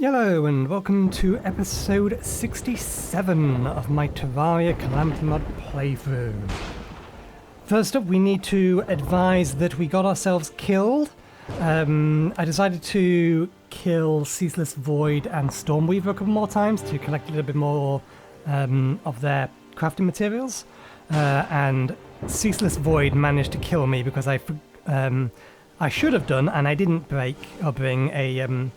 Yello, and welcome to episode 67 of my Terraria Calamity mod playthrough. First up, we need to advise that we got ourselves killed. I decided to kill Ceaseless Void and Stormweaver a couple more times to collect a little bit more of their crafting materials. And Ceaseless Void managed to kill me because I should have done, and I didn't break or bring a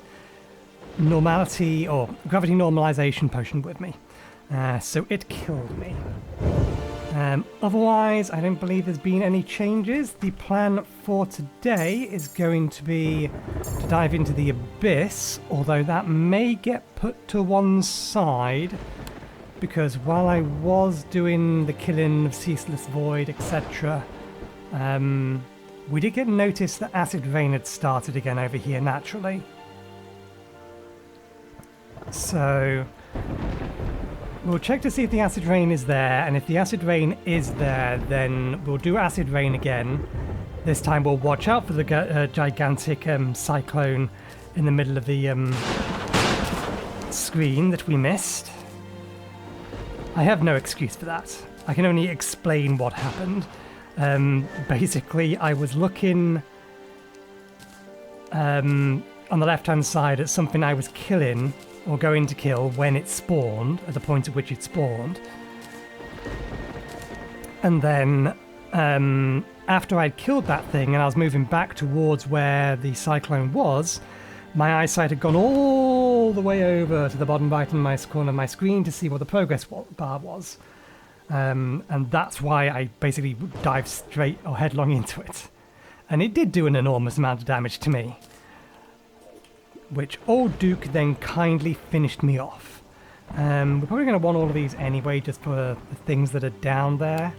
normality or gravity normalization potion with me, so it killed me. Otherwise, I don't believe there's been any changes. The plan for today is going to be to dive into the Abyss, although that may get put to one side because while I was doing the killing of Ceaseless Void, etc., we did get notice that acid rain had started again over here naturally. So we'll check to see if the acid rain is there, and if the acid rain is there, then we'll do acid rain again. This time we'll watch out for the gigantic cyclone in the middle of the screen that we missed. I have no excuse for that. I can only explain what happened. Basically, I was looking on the left-hand side at something I was killing or going to kill when it spawned, at the point at which it spawned. And then after I'd killed that thing and I was moving back towards where the cyclone was, my eyesight had gone all the way over to the bottom right in my corner of my screen to see what the progress bar was. And that's why I basically dived straight or headlong into it. And it did do an enormous amount of damage to me, which old Duke then kindly finished me off. We're probably going to want all of these anyway, just for the things that are down there.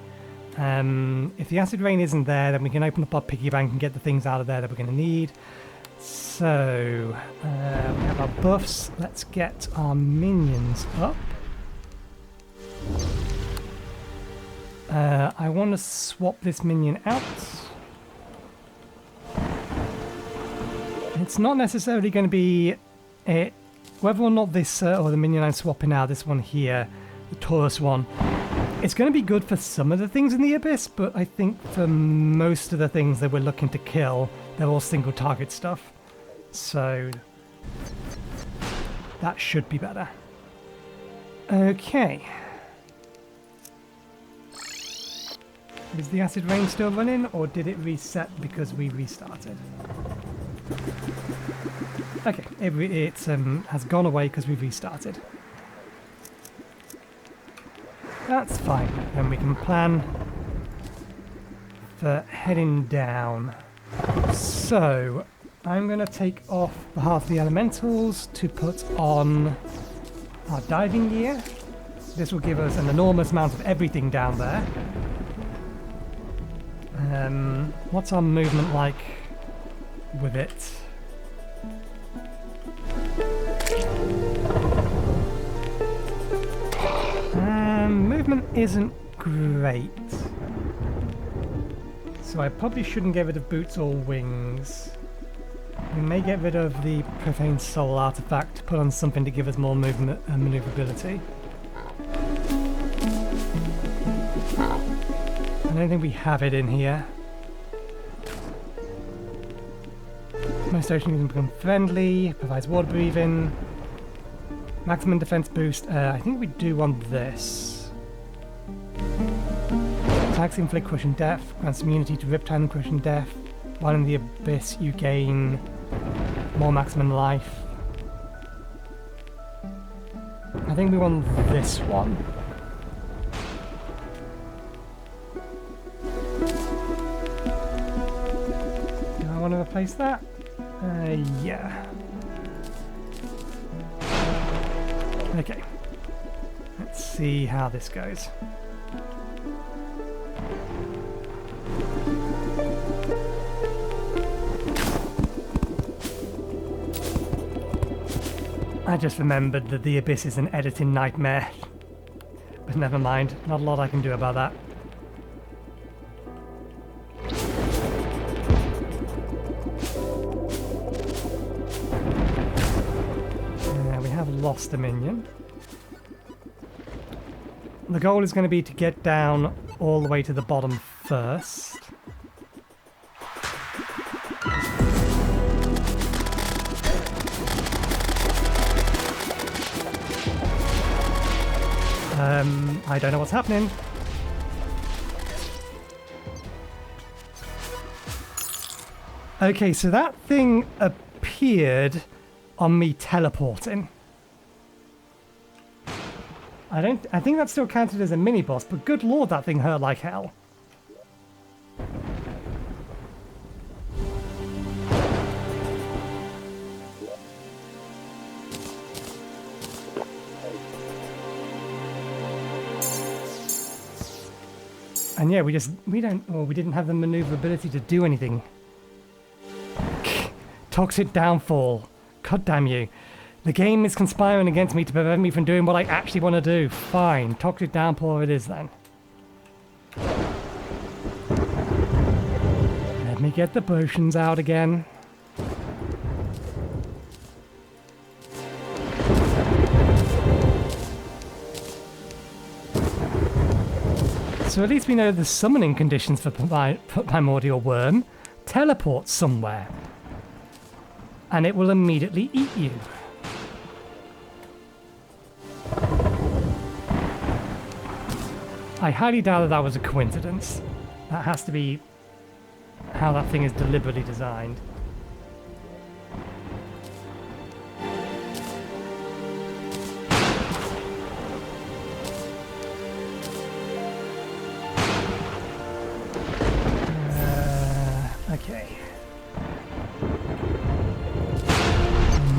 If the acid rain isn't there, then we can open up our piggy bank and get the things out of there that we're going to need. So, we have our buffs. Let's get our minions up. I want to swap this minion out. It's not necessarily going to be whether or not this, or the minion I'm swapping out, this one here, the Taurus one, it's going to be good for some of the things in the Abyss, but I think for most of the things that we're looking to kill, they're all single target stuff. So that should be better. Okay. Is the acid rain still running, or did it reset because we restarted? Okay, it has gone away because we've restarted. That's fine. Then we can plan for heading down. So, I'm going to take off half the elementals to put on our diving gear. This will give us an enormous amount of everything down there. What's our movement like with it? Movement isn't great, so I probably shouldn't get rid of boots or wings. We may get rid of the profane soul artifact to put on something to give us more movement and maneuverability. I don't think we have it in here. Most ocean can become friendly, provides water breathing, maximum defense boost. I think we do want this. Attacks inflict crushing death, grants immunity to riptide and crushing death. While in the Abyss, you gain more maximum life. I think we want this one. Do I want to replace that? Yeah. Okay. Let's see how this goes. I just remembered that the Abyss is an editing nightmare. But never mind, not a lot I can do about that. lost a minion. The goal is going to be to get down all the way to the bottom first. I don't know what's happening. Okay, so that thing appeared on me teleporting. I think that still counted as a mini boss, but good lord, that thing hurt like hell. And yeah, we didn't have the maneuverability to do anything. Toxic downfall. God damn you. The game is conspiring against me to prevent me from doing what I actually want to do. Fine. Toxic downpour it is then. Let me get the potions out again. So at least we know the summoning conditions for Primordial Worm. Teleport somewhere. And it will immediately eat you. I highly doubt that was a coincidence. That has to be how that thing is deliberately designed. Okay.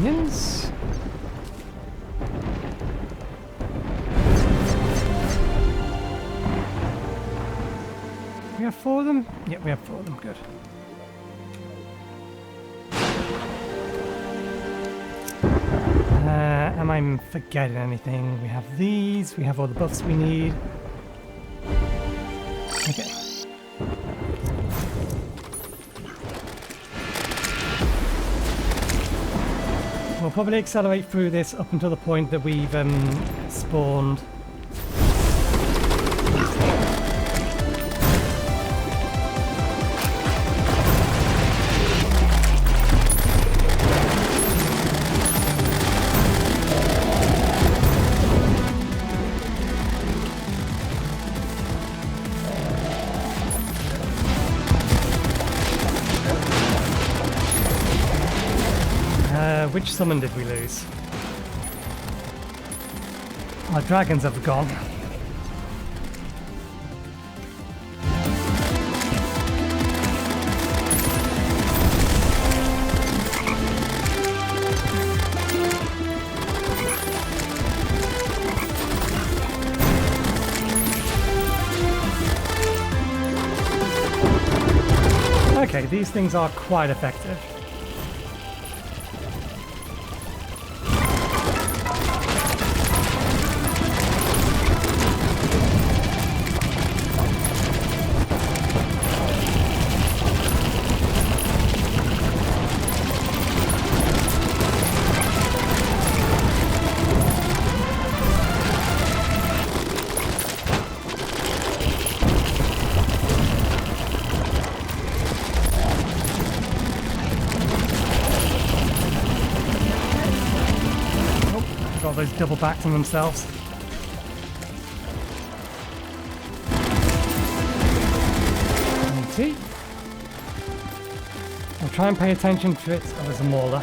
Minions. We have 4 of them? Yeah, we have 4 of them. Good. Am I forgetting anything? We have these. We have all the buffs we need. Okay. We'll probably accelerate through this up until the point that we've spawned. Which summon did we lose? Our dragons have gone. Okay, these things are quite effective. Those double backed on themselves. See? I'll try and pay attention to it. Oh, there's a mauler.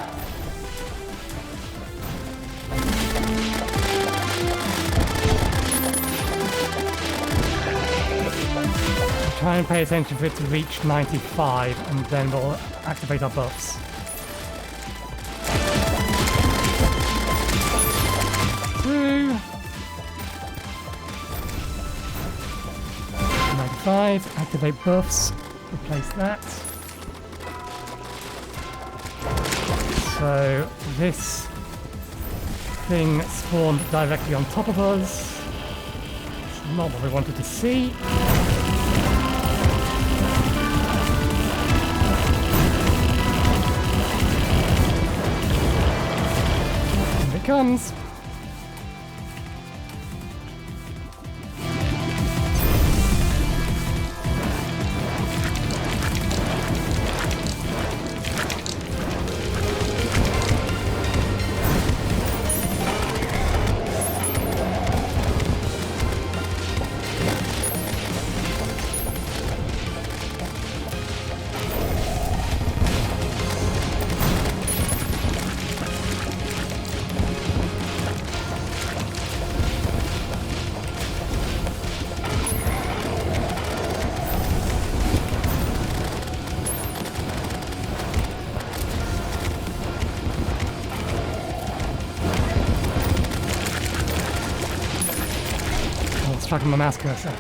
I'll try and pay attention for it to reach 95 and then we'll activate our buffs. Through 95, activate buffs, replace that. So this thing spawned directly on top of us. It's not what we wanted to see. Here it comes. talking to my mouse cursor.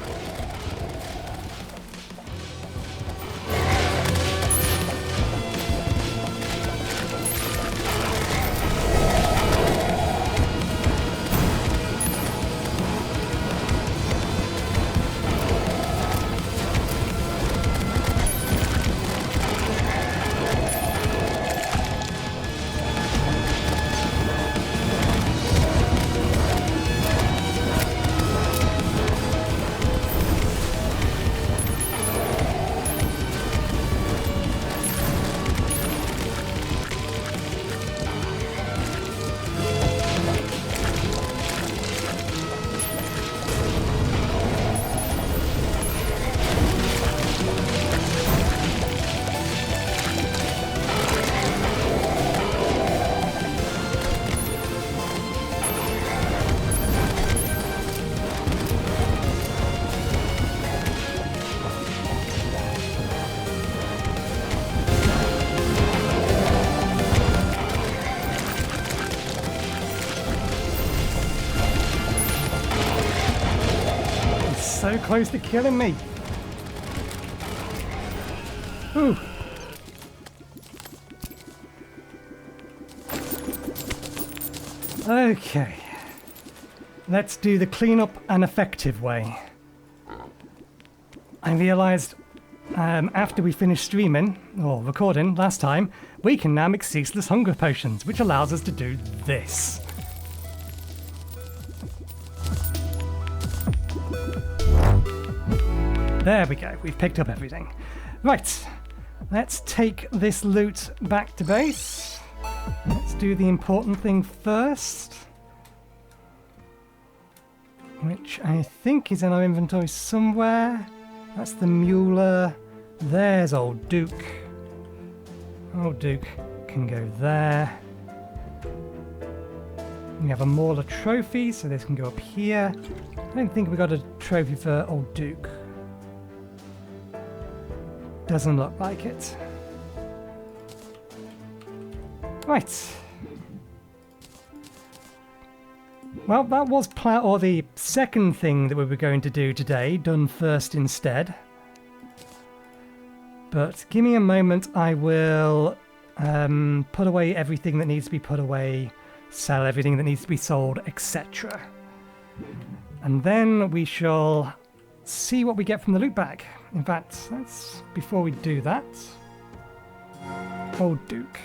So close to killing me. Ooh. Okay. Let's do the cleanup and effective way. I realized after we finished streaming, or recording last time, we can now make ceaseless hunger potions, which allows us to do this. There we go, we've picked up everything. Right, let's take this loot back to base. Let's do the important thing first, which I think is in our inventory somewhere. That's the Mueller. There's Old Duke. Old Duke can go there. We have a Mauler trophy, so this can go up here. I don't think we got a trophy for Old Duke. Doesn't look like it. Right. Well, that was the second thing that we were going to do today, done first instead. But give me a moment, I will put away everything that needs to be put away, sell everything that needs to be sold, etc. And then we shall see what we get from the loot bag. In fact, before we do that, Old Duke.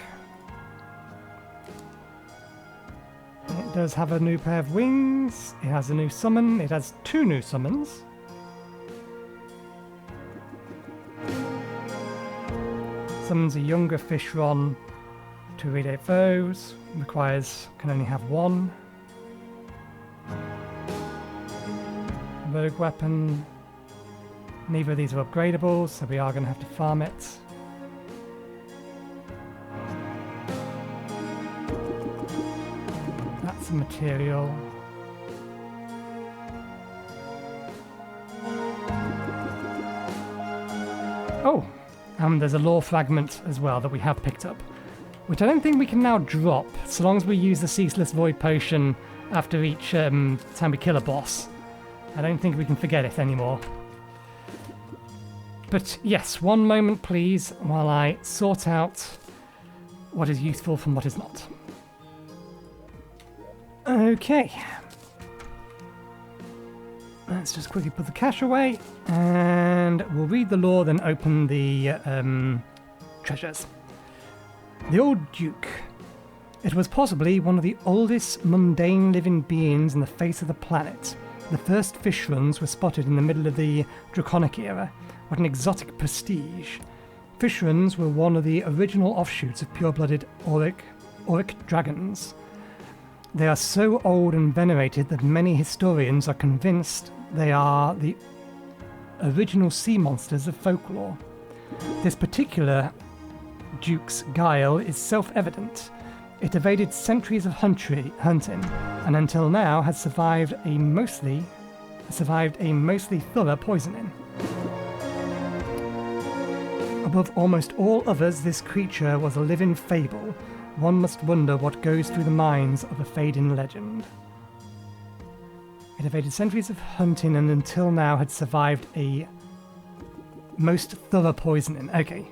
It does have a new pair of wings, it has a new summon, it has 2 new summons. Summons a younger Fishron to relate foes, can only have 1. Rogue weapon. Neither of these are upgradable, so we are going to have to farm it. That's a material. Oh, there's a lore fragment as well that we have picked up, which I don't think we can now drop, so long as we use the Ceaseless Void Potion after each time we kill a boss. I don't think we can forget it anymore. But yes, one moment please, while I sort out what is useful from what is not. Okay. Let's just quickly put the cash away, and we'll read the lore, then open the treasures. The Old Duke. It was possibly one of the oldest mundane living beings in the face of the planet. The first fish runs were spotted in the middle of the Draconic era. What an exotic prestige. Fish runs were one of the original offshoots of pure-blooded auric dragons. They are so old and venerated that many historians are convinced they are the original sea monsters of folklore. This particular Duke's guile is self-evident. It evaded centuries of hunting, and until now has survived a mostly thorough poisoning. Above almost all others, this creature was a living fable. One must wonder what goes through the minds of a fading legend. It evaded centuries of hunting and until now had survived a most thorough poisoning. Okay,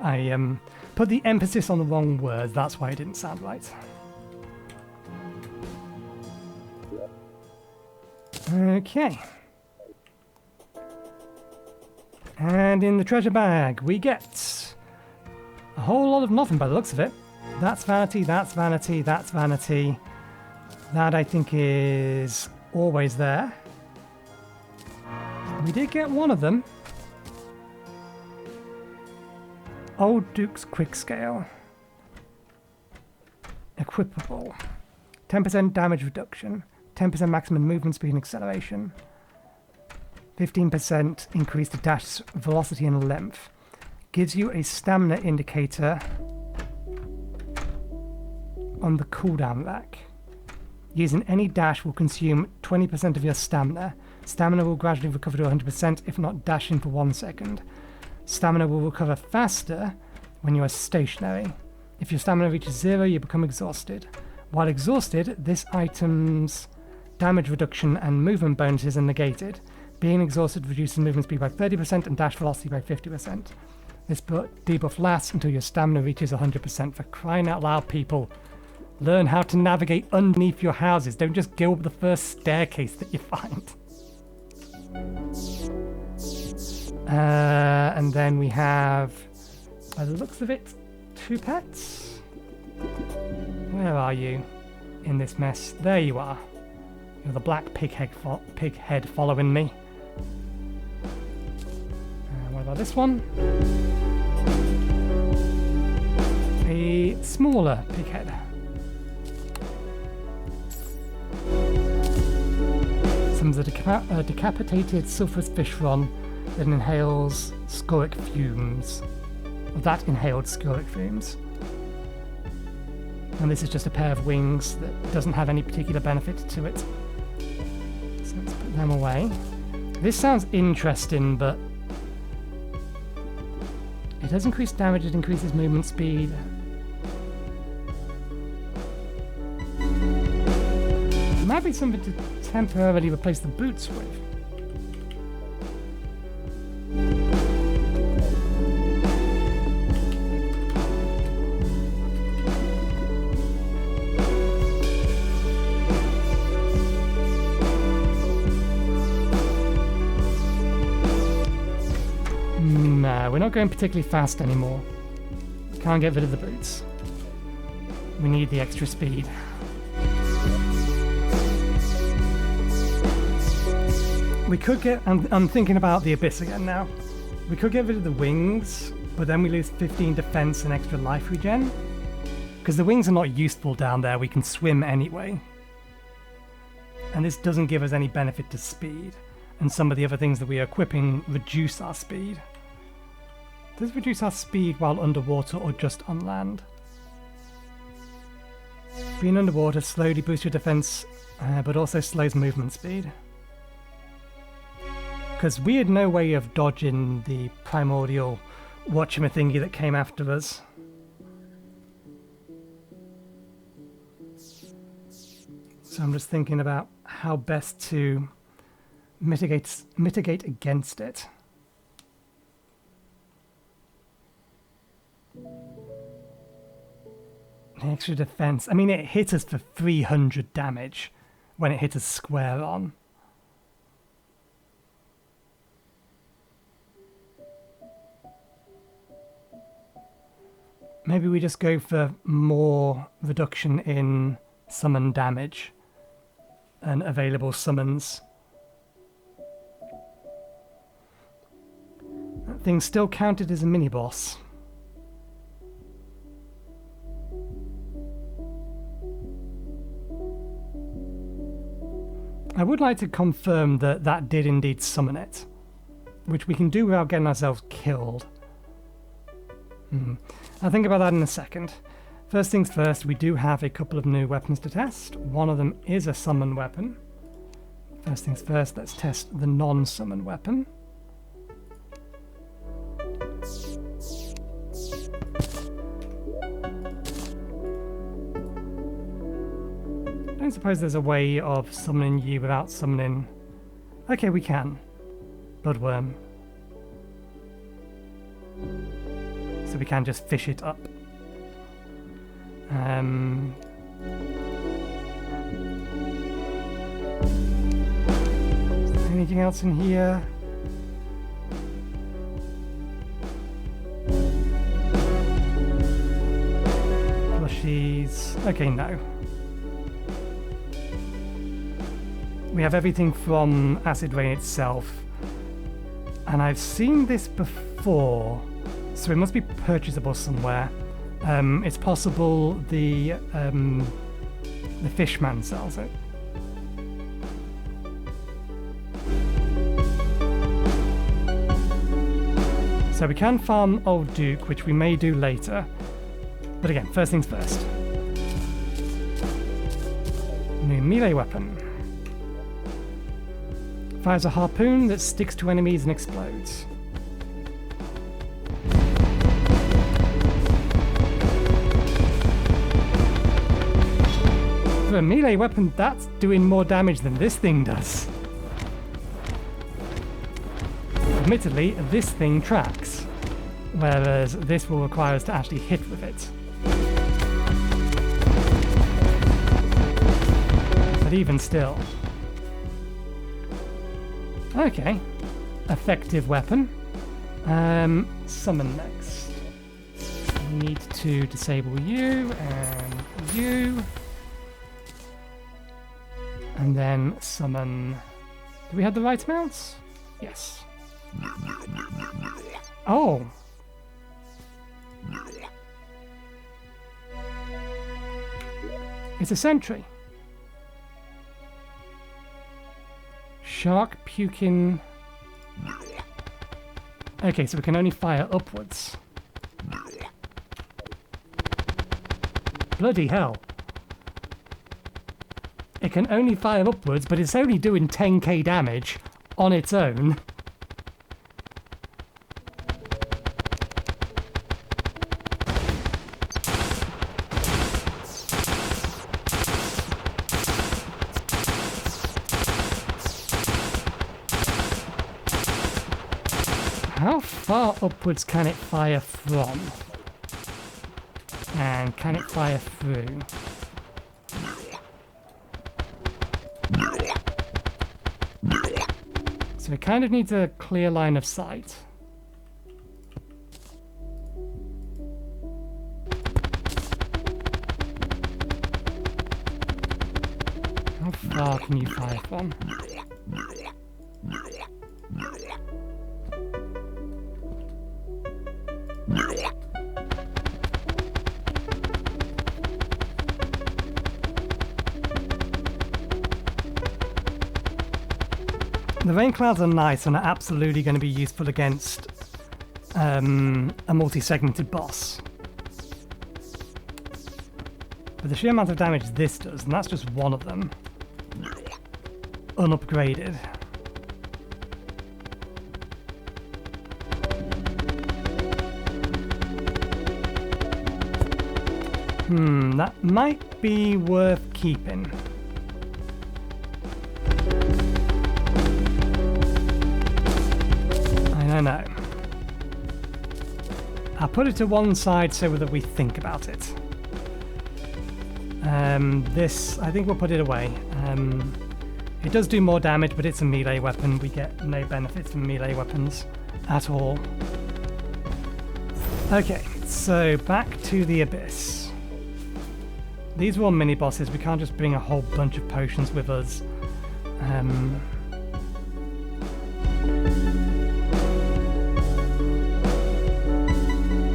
I put the emphasis on the wrong words, that's why it didn't sound right. Okay. And in the treasure bag we get a whole lot of nothing by the looks of it. That's vanity, that's vanity, that's vanity. That I think is always there. We did get one of them. Old Duke's Quick Scale. Equipable. 10% damage reduction. 10% maximum movement speed and acceleration. 15% increase to dash velocity and length. Gives you a stamina indicator on the cooldown rack. Using any dash will consume 20% of your stamina. Stamina will gradually recover to 100% if not dashing for 1 second. Stamina will recover faster when you are stationary. If your stamina reaches 0, you become exhausted. While exhausted, this item's damage reduction and movement bonuses are negated. Being exhausted reduces movement speed by 30% and dash velocity by 50%. This debuff lasts until your stamina reaches 100%. For crying out loud, people. Learn how to navigate underneath your houses. Don't just go up the first staircase that you find. And then we have, by the looks of it, 2 pets. Where are you in this mess? There you are. You're the black pig head following me. What about this one? A smaller pig head. Some's a decapitated sulphurous fishron that inhales scoric fumes. That inhaled scoric fumes. And this is just a pair of wings that doesn't have any particular benefit to it. So let's put them away. This sounds interesting, but it does increase damage, it increases movement speed. It might be something to temporarily replace the boots with. No, we're not going particularly fast anymore. Can't get rid of the boots. We need the extra speed. We could get... I'm thinking about the Abyss again now. We could get rid of the wings, but then we lose 15 defense and extra life regen. Because the wings are not useful down there, we can swim anyway. And this doesn't give us any benefit to speed. And some of the other things that we are equipping reduce our speed. Does it reduce our speed while underwater or just on land? Being underwater slowly boosts your defense, but also slows movement speed. Because we had no way of dodging the primordial whatchamathingy that came after us. So I'm just thinking about how best to mitigate against it. Extra defense. I mean, it hit us for 300 damage when it hit us square on. Maybe we just go for more reduction in summon damage and available summons. That thing's still counted as a mini-boss. I would like to confirm that that did indeed summon it, which we can do without getting ourselves killed. I'll think about that in a second. First things first, we do have a couple of new weapons to test. One of them is a summon weapon. First things first, let's test the non-summon weapon. don't suppose there's a way of summoning you without summoning... Okay, we can. Bloodworm. So we can just fish it up. Is there anything else in here? Plushies. Okay, no. We have everything from Acid Rain itself. And I've seen this before, so it must be purchasable somewhere. It's possible the Fishman sells it. So we can farm Old Duke, which we may do later. But again, first things first. New melee weapon. Fires a harpoon that sticks to enemies and explodes. For a melee weapon, that's doing more damage than this thing does. Admittedly, this thing tracks, whereas this will require us to actually hit with it. But even still. Okay, effective weapon. Summon next. We need to disable you and you. And then summon... Do we have the right amounts? Yes. Oh! It's a sentry. Shark puking. Okay, so we can only fire upwards. Bloody hell. It can only fire upwards, but it's only doing 10k damage on its own. How far upwards can it fire from? And can it fire through? So it kind of needs a clear line of sight. How far can you fire from? The rain clouds are nice and are absolutely going to be useful against a multi-segmented boss. But the sheer amount of damage this does, and that's just one of them, unupgraded. That might be worth keeping. I know. I'll put it to one side so that we think about it. This, I think we'll put it away. It does do more damage, but it's a melee weapon. We get no benefits from melee weapons at all. Okay, so back to the Abyss. These were all mini-bosses. We can't just bring a whole bunch of potions with us.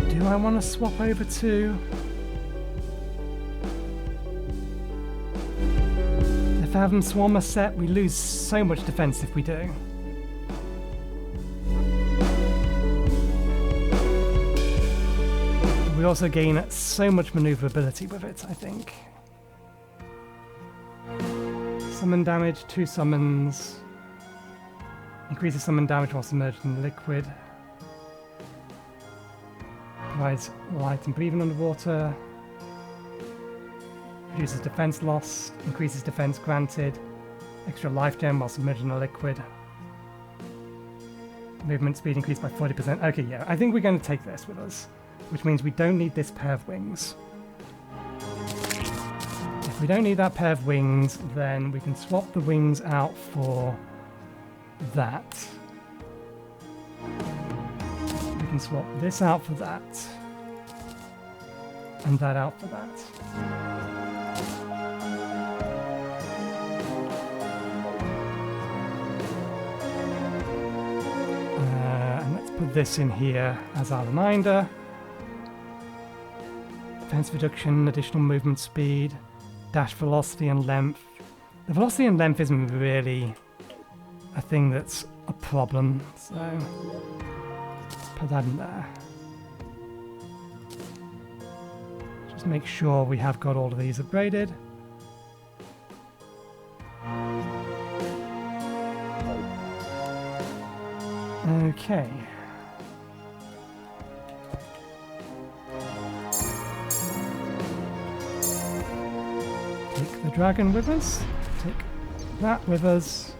Do I want to swap over to... the Fathom Swarmer set? We lose so much defense if we do. We also gain so much maneuverability with it, I think. Summon damage, 2 summons. Increases summon damage while submerged in liquid. Provides light and breathing underwater. Reduces defense loss, increases defense granted, extra life gem while submerged in a liquid. Movement speed increased by 40%. Okay, yeah, I think we're going to take this with us, which means we don't need this pair of wings. If we don't need that pair of wings, then we can swap the wings out for that. We can swap this out for that. And that out for that. And let's put this in here as our reminder. Defense reduction, additional movement speed, dash velocity and length. The velocity and length isn't really a thing that's a problem, so put that in there. Just make sure we have got all of these upgraded. Okay. Take the dragon with us. Take that with us.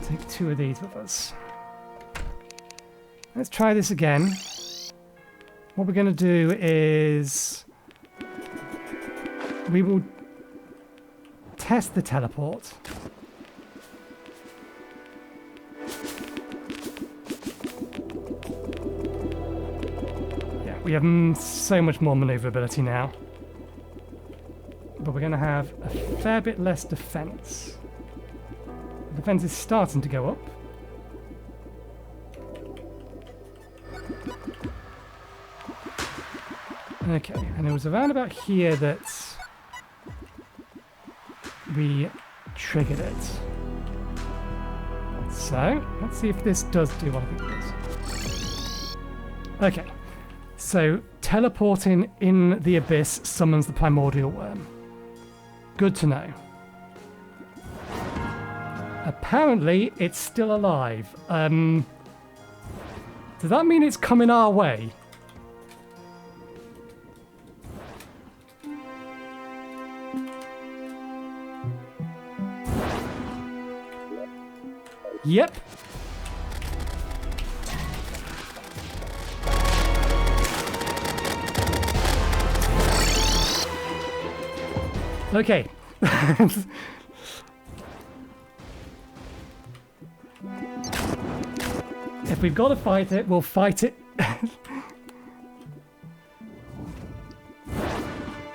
Take 2 of these with us. Let's try this again. What we're going to do is we will test the teleport. Yeah, we have so much more maneuverability now. But we're going to have a fair bit less defense. The defense is starting to go up. Okay, and it was around about here that we triggered it. So, let's see if this does do what I think it does. Okay, so teleporting in the abyss summons the primordial worm. Good to know. Apparently, it's still alive. Does that mean it's coming our way? Yep. Okay. If we've got to fight it, we'll fight it.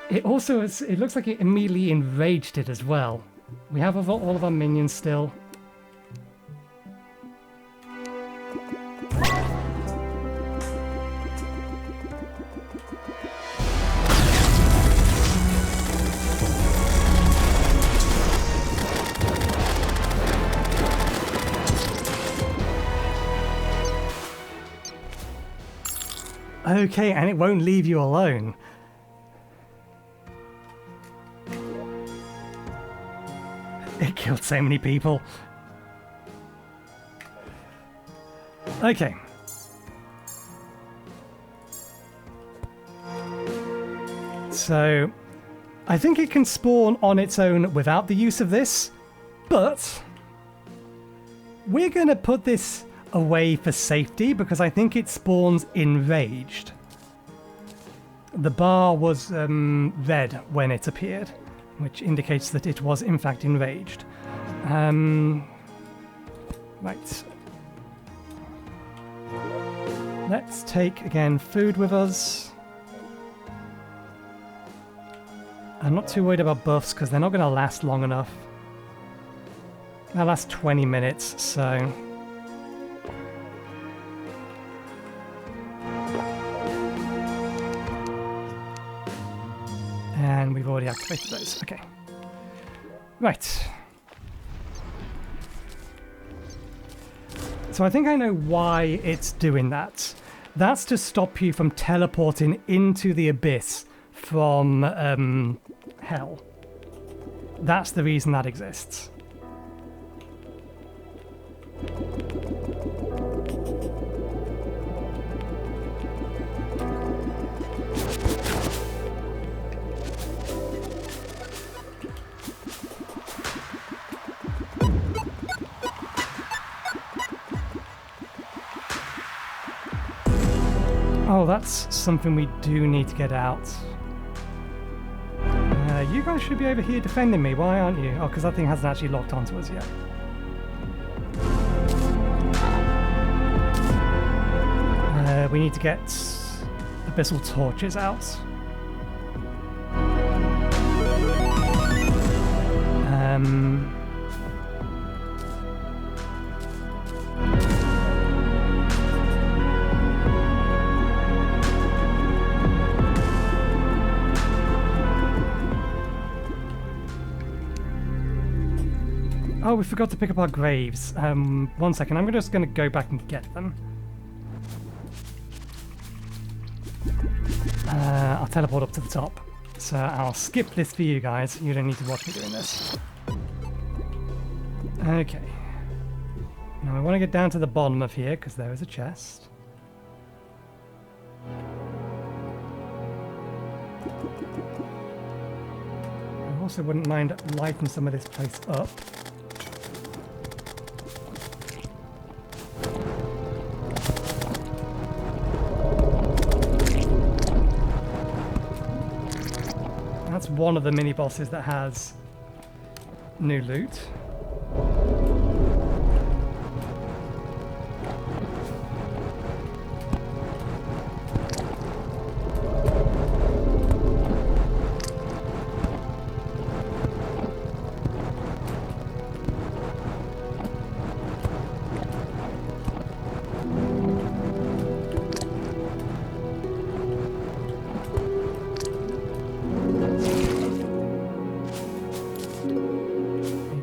It also is, it looks like it immediately enraged it as well. We have all of our minions still. Okay, and it won't leave you alone. It killed so many people. Okay. So, I think it can spawn on its own without the use of this, but we're going to put this away for safety because I think it spawns enraged. The bar was red when it appeared, which indicates that it was in fact enraged. Right. Let's take again food with us. I'm not too worried about buffs because they're not going to last long enough. They'll last 20 minutes, so... And we've already activated those. Okay. Right. So I think I know why it's doing that. That's to stop you from teleporting into the abyss from hell. That's the reason that exists. Oh, that's something we do need to get out. You guys should be over here defending me. Why aren't you? Oh, because that thing hasn't actually locked onto us yet. We need to get abyssal torches out. Oh, we forgot to pick up our graves. 1 second, I'm just going to go back and get them. I'll teleport up to the top. So I'll skip this for you guys. You don't need to watch me doing this. Okay. Now I want to get down to the bottom of here because there is a chest. I also wouldn't mind lighting some of this place up. That's one of the mini bosses that has new loot.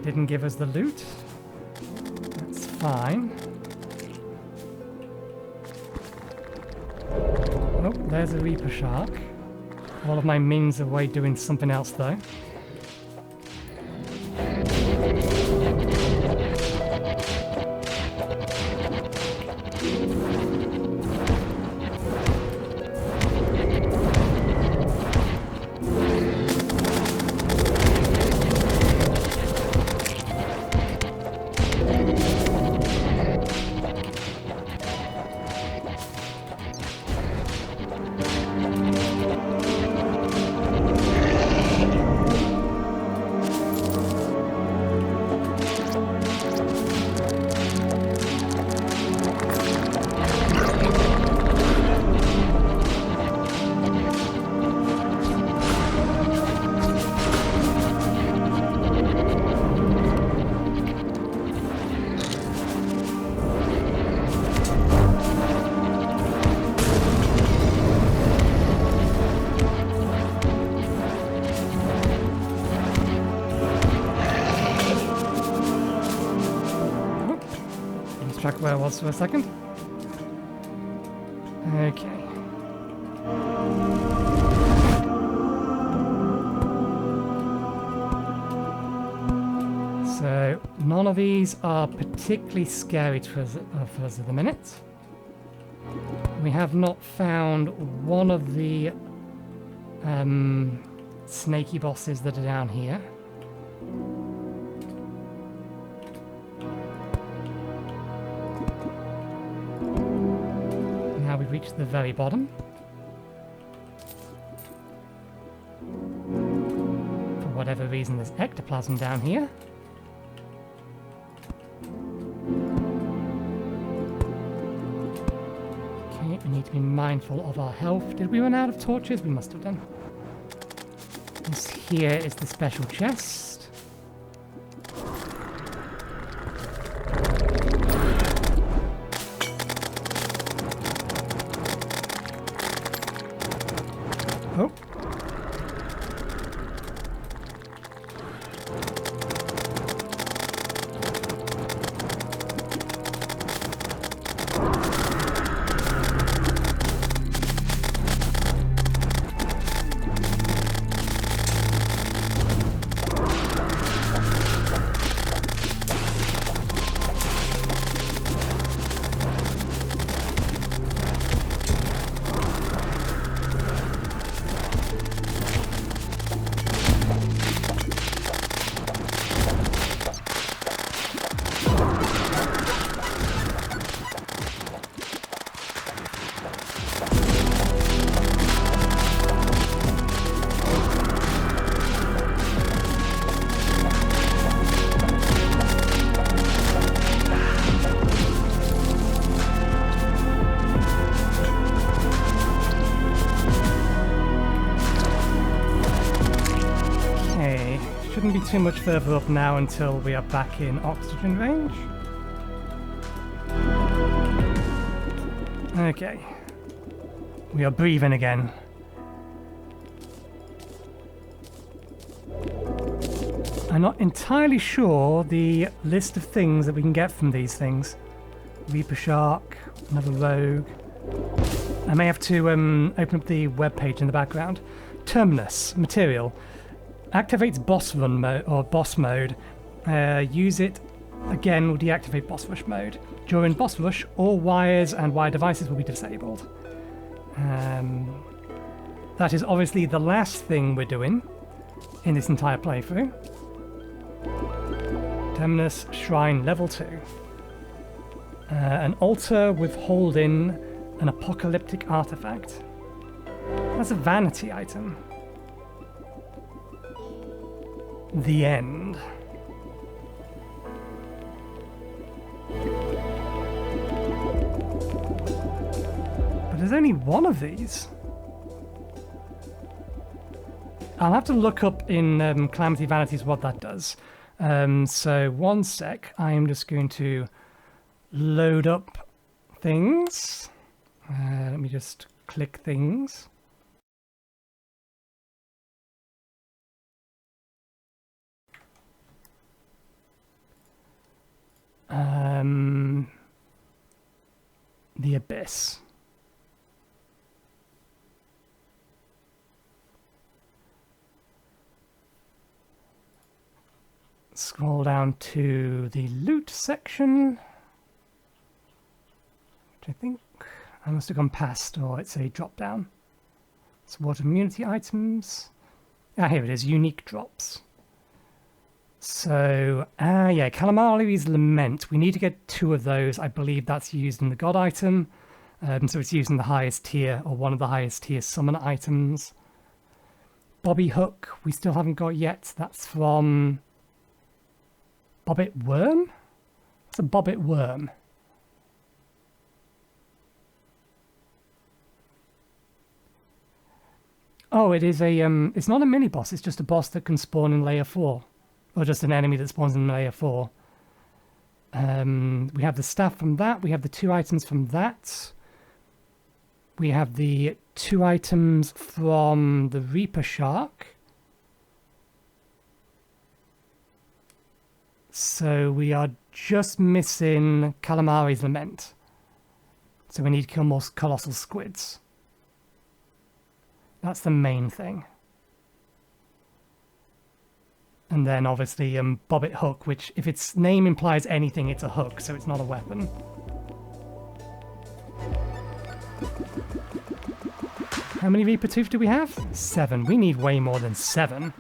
Didn't give us the loot. That's fine. Oh, there's a Reaper Shark. All of my mins are away doing something else though. Track where I was for a second. Okay. So none of these are particularly scary for us at the minute. We have not found one of the snaky bosses that are down here. We've reached the very bottom. For whatever reason, there's ectoplasm down here. Okay, we need to be mindful of our health. Did we run out of torches? We must have done. This here is the special chest. Oh. shouldn't be too much further up now until we are back in oxygen range. Okay. We are breathing again. I'm not entirely sure the list of things that we can get from these things. Reaper Shark, another rogue. I may have to open up the web page in the background. Terminus, material. Activates boss run mode or boss mode. Use it again will deactivate boss rush mode. During boss rush, all wires and wire devices will be disabled. That is obviously the last thing we're doing in this entire playthrough. Terminus Shrine level 2. An altar withholding an apocalyptic artifact. That's a vanity item. The end. But there's only one of these. I'll have to look up in Calamity Vanities what that does. So one sec, I am just going to load up things. Let me just click things. The Abyss. Scroll down to the loot section, which I think I must have gone past, or it's a drop down. It's water immunity items. Ah, here it is, unique drops. So, yeah, Calamari's Lament. We need to get 2 of those. I believe that's used in the God item. So it's used in the highest tier, or one of the highest tier summon items. Bobby Hook, we still haven't got yet. That's from Bobbit Worm? It's a Bobbit Worm. Oh, it is a, it's not a mini-boss, it's just a boss that can spawn in layer 4. Or just an enemy that spawns in layer 4. We have the staff from that, we have the 2 items from that. We have the 2 items from the Reaper Shark. So we are just missing Calamari's Lament. So we need to kill more colossal squids. That's the main thing. And then obviously Bobbit Hook, which if its name implies anything, it's a hook, so it's not a weapon. How many Reaper Tooth do we have? 7. We need way more than 7.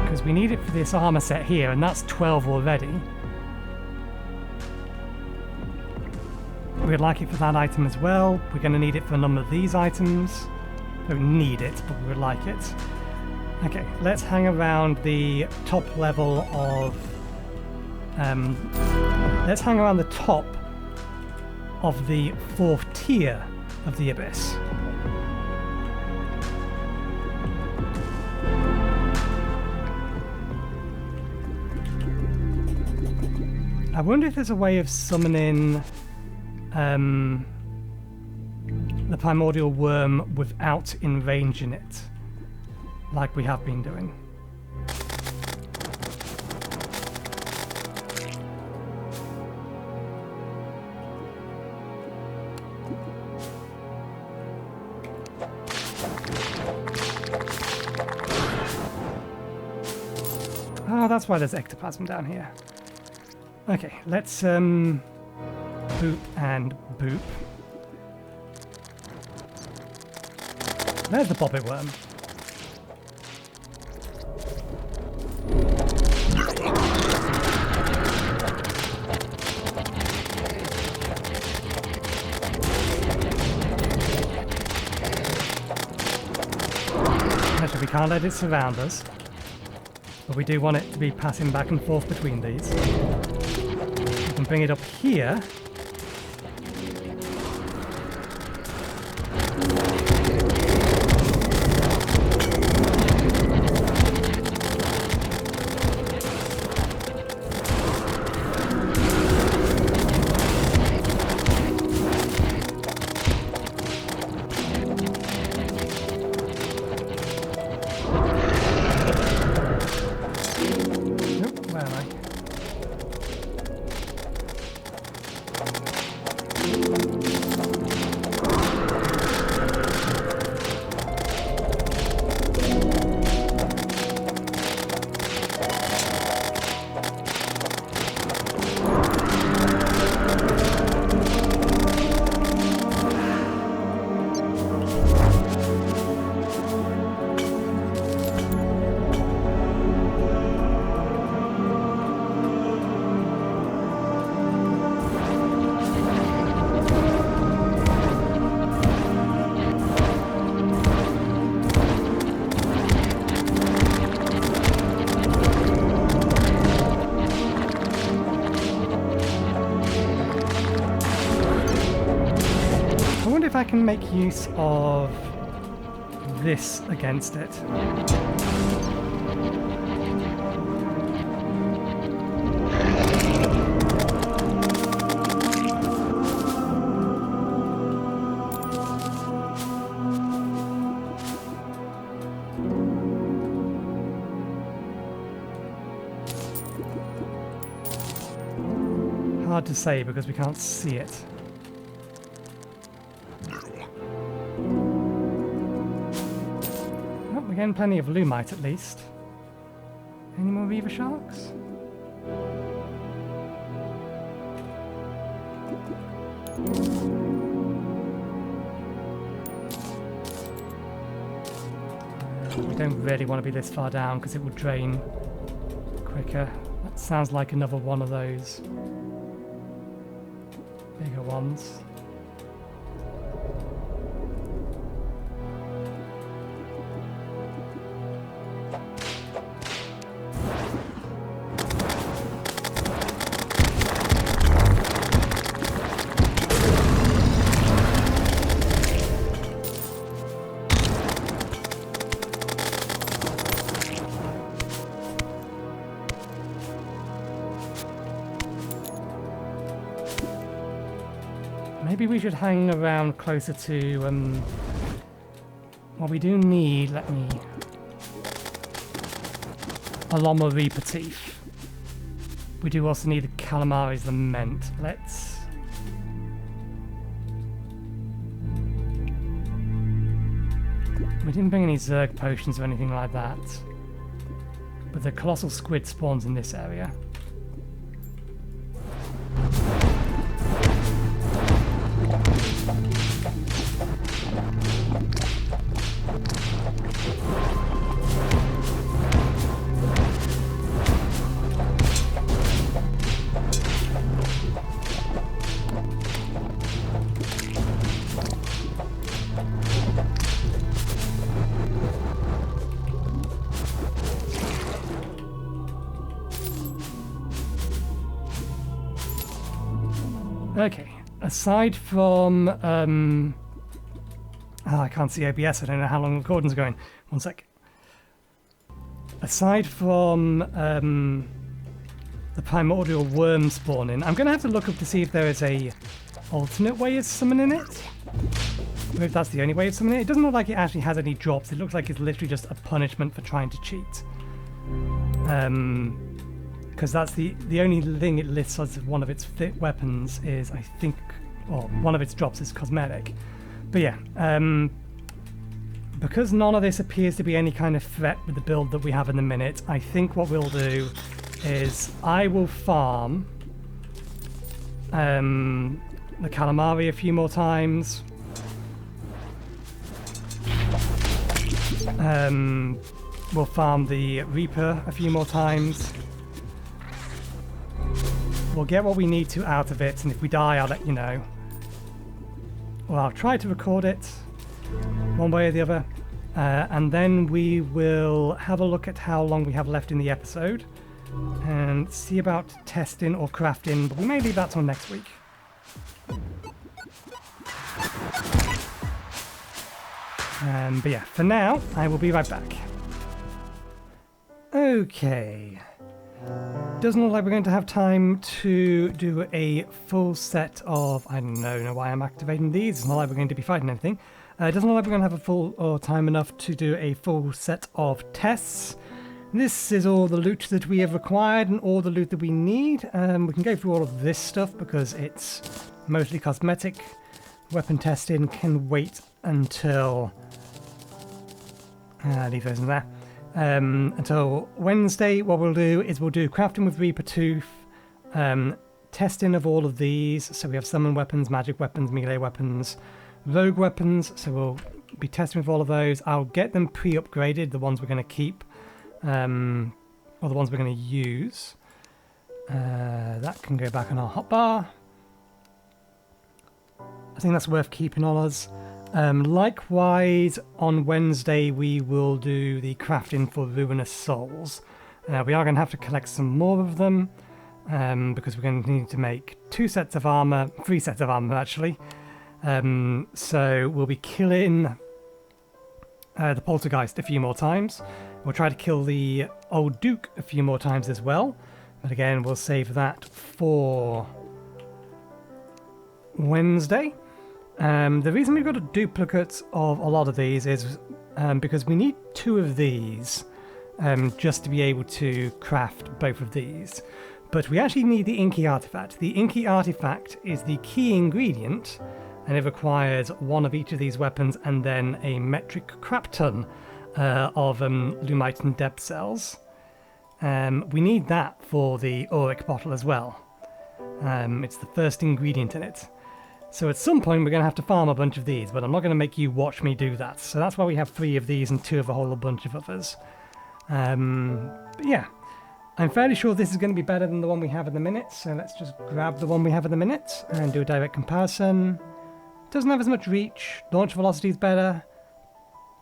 Because we need it for this armor set here, and that's 12 already. We'd like it for that item as well. We're going to need it for a number of these items. We don't need it, but we would like it. Okay, let's hang around the top level of... let's hang around the top of the 4th tier of the Abyss. I wonder if there's a way of summoning the primordial worm without enraging it, like we have been doing. Oh, that's why there's ectoplasm down here. Okay, let's boop and boop. There's the bobbit worm. Actually, we can't let it surround us, but we do want it to be passing back and forth between these. We can bring it up here. If I can make use of this against it. Hard to say because we can't see it. We're getting plenty of Lumite at least. Any more Reaver Sharks? We don't really want to be this far down because it would drain quicker. That sounds like another one of those bigger ones. Maybe we should hang around closer to, well, we do need, a lot more Reaper Teeth. We do also need the Calamari's Lament. We didn't bring any Zerg potions or anything like that. But the Colossal Squid spawns in this area. Okay, aside from, I can't see OBS, I don't know how long the recording's going. One sec. Aside from the primordial worm spawning, I'm going to have to look up to see if there is a alternate way of summoning it. Or if that's the only way of summoning it. It doesn't look like it actually has any drops, it looks like it's literally just a punishment for trying to cheat. Because that's the only thing it lists as one of its fit weapons is, I think, well, one of its drops is cosmetic. But yeah, because none of this appears to be any kind of threat with the build that we have in the minute, I think what we'll do is I will farm the Calamari a few more times. We'll farm the Reaper a few more times. We'll get what we need to out of it, and if we die, I'll let you know. Or I'll try to record it, one way or the other. And then we will have a look at how long we have left in the episode, and see about testing or crafting, but we may leave that till next week. But yeah, for now, I will be right back. Okay. Doesn't look like we're going to have time to do a full set of... I don't know why I'm activating these. It's not like we're going to be fighting anything. It doesn't look like we're going to have a full or time enough to do a full set of tests. This is all the loot that we have required and all the loot that we need. We can go through all of this stuff because it's mostly cosmetic. Weapon testing can wait until... leave those in there. Until Wednesday. What we'll do is we'll do crafting with Reaper Tooth, testing of all of these. So we have summon weapons, magic weapons, melee weapons, rogue weapons. So we'll be testing with all of those. I'll get them pre-upgraded, the ones we're going to keep, or the ones we're going to use. That can go back on our hotbar. I think that's worth keeping on us. Likewise, on Wednesday we will do the crafting for Ruinous Souls. We are going to have to collect some more of them, because we're going to need to make 2 sets of armor, 3 sets of armor actually. So we'll be killing the Poltergeist a few more times. We'll try to kill the Old Duke a few more times as well. But again, we'll save that for Wednesday. The reason we've got a duplicate of a lot of these is because we need 2 of these just to be able to craft both of these. But we actually need the Inky Artifact. The Inky Artifact is the key ingredient, and it requires 1 of each of these weapons and then a metric crap ton of Lumite and Depth cells. We need that for the Auric bottle as well. It's the first ingredient in it. So at some point we're going to have to farm a bunch of these, but I'm not going to make you watch me do that. So that's why we have 3 of these and 2 of a whole bunch of others. But yeah, I'm fairly sure this is going to be better than the one we have at the minute. So let's just grab the one we have at the minute and do a direct comparison. Doesn't have as much reach. Launch velocity is better.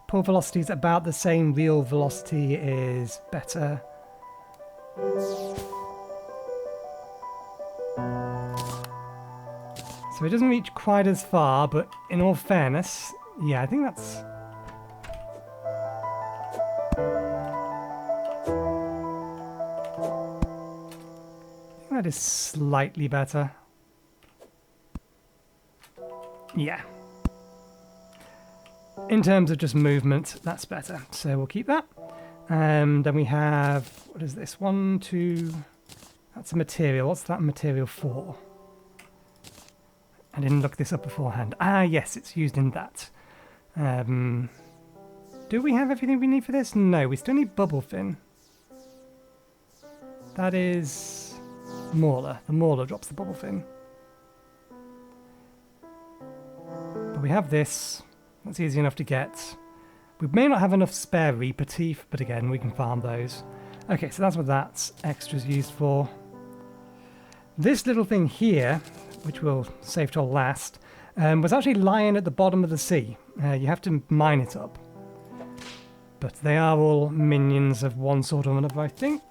Pull velocity is about the same. Real velocity is better. So it doesn't reach quite as far, but in all fairness, yeah, I think that's... that is slightly better. Yeah. In terms of just movement, that's better. So we'll keep that. And then we have, what is this? 1, 2, that's a material. What's that material for? I didn't look this up beforehand. Ah, yes, it's used in that. Do we have everything we need for this? No, we still need Bubble Fin. That is Mauler. The Mauler drops the Bubble Fin. But we have this. That's easy enough to get. We may not have enough spare Reaper Teeth, but again, we can farm those. Okay, so that's what that extra's used for. This little thing here, which we'll save till last, was actually lying at the bottom of the sea. You have to mine it up. But they are all minions of one sort or another, I think.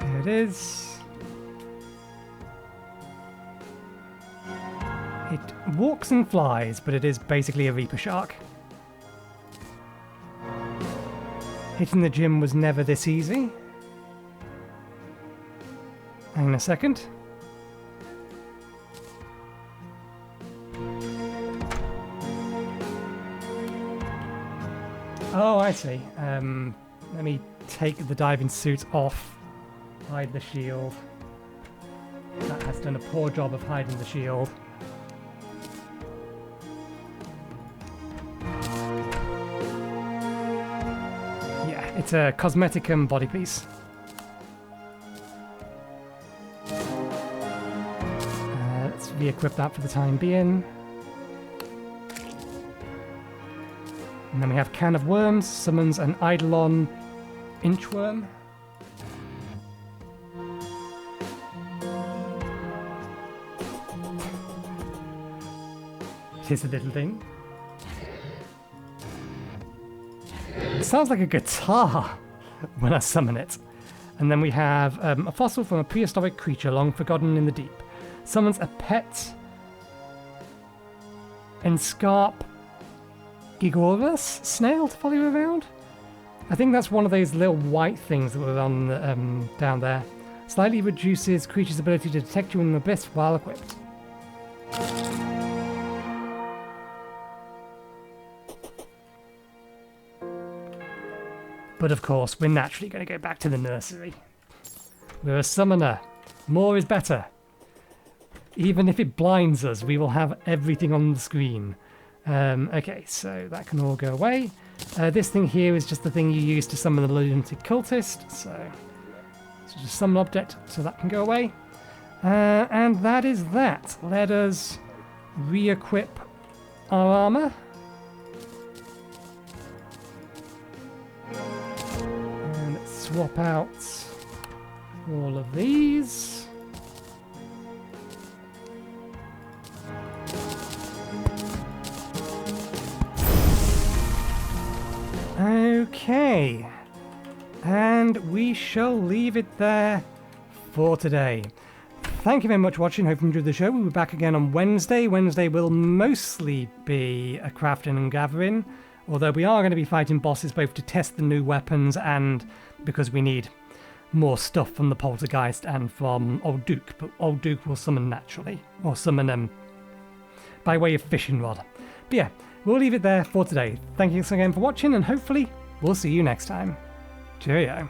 There it is. It walks and flies, but it is basically a Reaper Shark. Hitting the gym was never this easy. Hang on a second. Oh, I see. Let me take the diving suit off. Hide the shield. That has done a poor job of hiding the shield. Yeah, it's a cosmeticum body piece. Let's re-equip that for the time being. And then we have Can of Worms, summons an Eidolon Inchworm. Here's a little thing. It sounds like a guitar when I summon it. And then we have a fossil from a prehistoric creature long forgotten in the deep. Summons a pet Enscarp Gigorus snail to follow you around. I think that's one of those little white things that were on the, down there. Slightly reduces creature's ability to detect you in the abyss while equipped. But of course, we're naturally going to go back to the nursery. We're a summoner. More is better. Even if it blinds us, we will have everything on the screen. Okay, so that can all go away. This thing here is just the thing you use to summon the lunatic cultist. So it's just a summon object, so that can go away. And that is that. Let us re-equip our armor. And let's swap out all of these. Okay. And we shall leave it there for today. Thank you very much for watching. Hope you enjoyed the show. We'll be back again on Wednesday. Wednesday will mostly be a crafting and gathering, although we are going to be fighting bosses both to test the new weapons and because we need more stuff from the Poltergeist and from Old Duke. But Old Duke will summon naturally, or summon by way of fishing rod. But yeah, we'll leave it there for today. Thank you again for watching, and hopefully we'll see you next time. Cheerio.